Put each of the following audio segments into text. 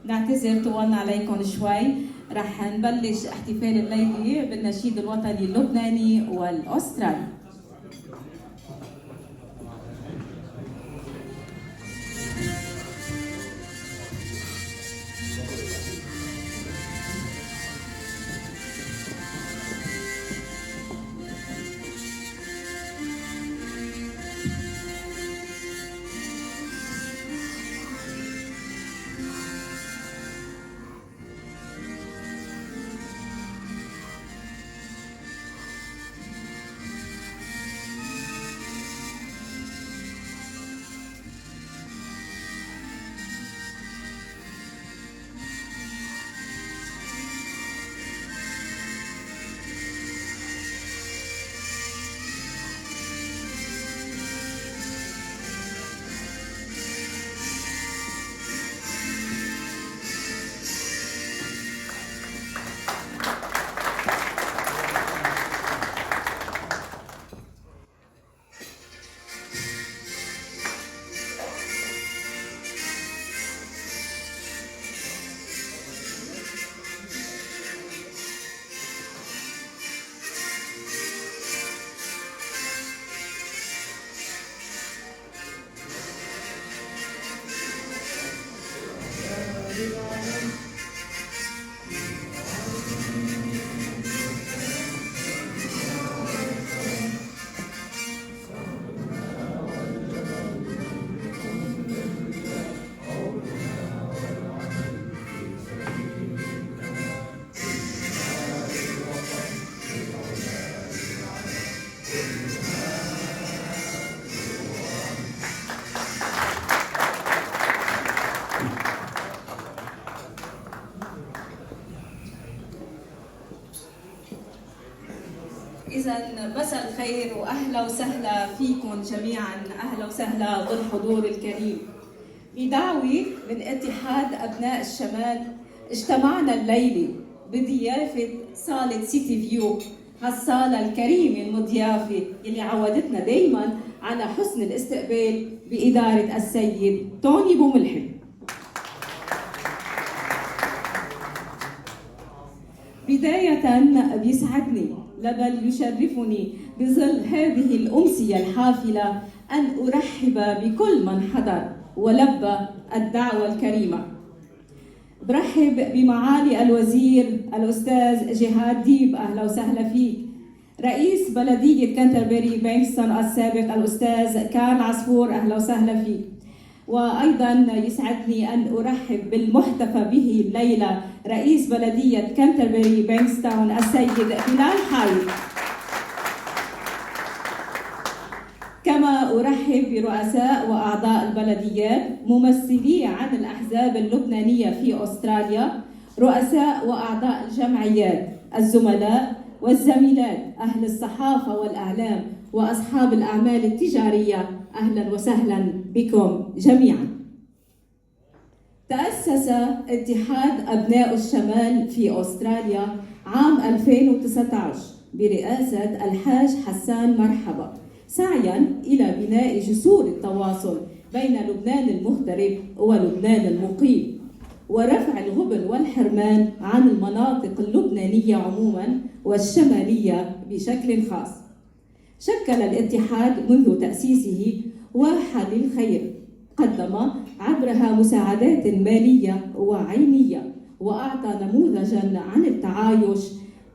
نعتذر طولنا عليكم شوي. رح نبلش احتفال الليلة بالنشيد الوطني اللبناني والأسترالي. إذا مساء الخير وأهلا وسهلا فيكم جميعا، أهلا وسهلا بالحضور الكريم. بدعوة من اتحاد أبناء الشمال اجتمعنا الليلة بضيافة صالة سيتي فيو، هالصالة الكريمة المضيافة اللي عودتنا دايما على حسن الاستقبال بإدارة السيد توني بوملحم. بداية بيسعدني بل يشرفني بظل هذه الأمسية الحافلة أن أرحب بكل من حضر ولبى الدعوة الكريمة. برحب بمعالي الوزير الأستاذ جهاد ديب، أهلا وسهلا فيك. رئيس بلدية كانتربري بانكستون السابق الأستاذ كارل عصفور، أهلا وسهلا فيك. وأيضا يسعدني أن أرحب بالمحتفى به الليلة رئيس بلدية كانتربري بانكستون السيد بلال حايد. كما أرحب برؤساء وأعضاء البلديات، ممثلي عن الأحزاب اللبنانية في أستراليا، رؤساء وأعضاء الجمعيات، الزملاء والزميلات، أهل الصحافة والإعلام وأصحاب الأعمال التجارية، أهلا وسهلا بكم جميعا. تأسس اتحاد أبناء الشمال في أستراليا عام 2019 برئاسة الحاج حسان مرحبا، سعيا إلى بناء جسور التواصل بين لبنان المغترب ولبنان المقيم، ورفع الغبن والحرمان عن المناطق اللبنانية عموما والشمالية بشكل خاص. شكل الاتحاد منذ تأسيسه واحة للخير، قدم عبرها مساعدات مالية وعينية، وأعطى نموذجا عن التعايش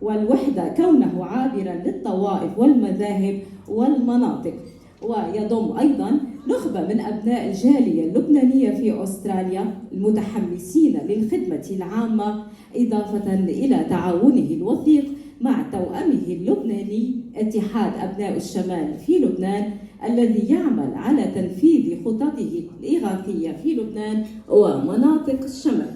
والوحدة كونه عابرا للطوائف والمذاهب والمناطق. ويضم أيضا نخبة من أبناء الجالية اللبنانية في أستراليا المتحمسين للخدمة العامة، إضافة إلى تعاونه الوثيق مع توأمه اللبناني اتحاد أبناء الشمال في لبنان، الذي يعمل على تنفيذ خططه الإغاثية في لبنان ومناطق الشمال.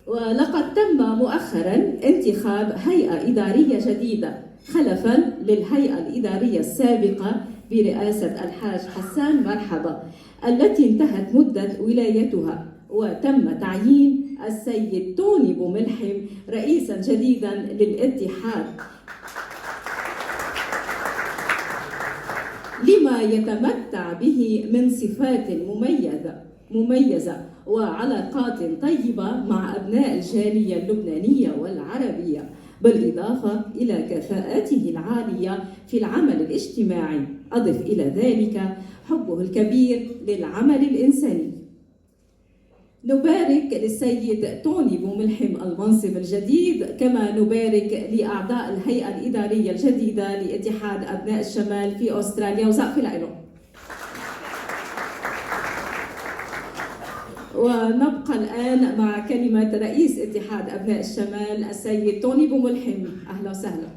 ولقد تم مؤخرا انتخاب هيئة إدارية جديدة خلفا للهيئة الإدارية السابقة برئاسة الحاج حسان مرحبا، التي انتهت مدة ولايتها، وتم تعيين السيد توني بوملحم رئيسا جديدا للاتحاد، لما يتمتع به من صفات مميزة وعلاقات طيبة مع أبناء الجالية اللبنانية والعربية، بالإضافة إلى كفاءاته العالية في العمل الاجتماعي. أضف إلى ذلك حبه الكبير للعمل الإنساني. نبارك للسيد توني بوملحم المنصب الجديد، كما نبارك لأعضاء الهيئة الإدارية الجديدة لاتحاد أبناء الشمال في أستراليا، وسقف لهم. ونبقى الآن مع كلمة رئيس اتحاد أبناء الشمال السيد توني بوملحم. أهلا وسهلا.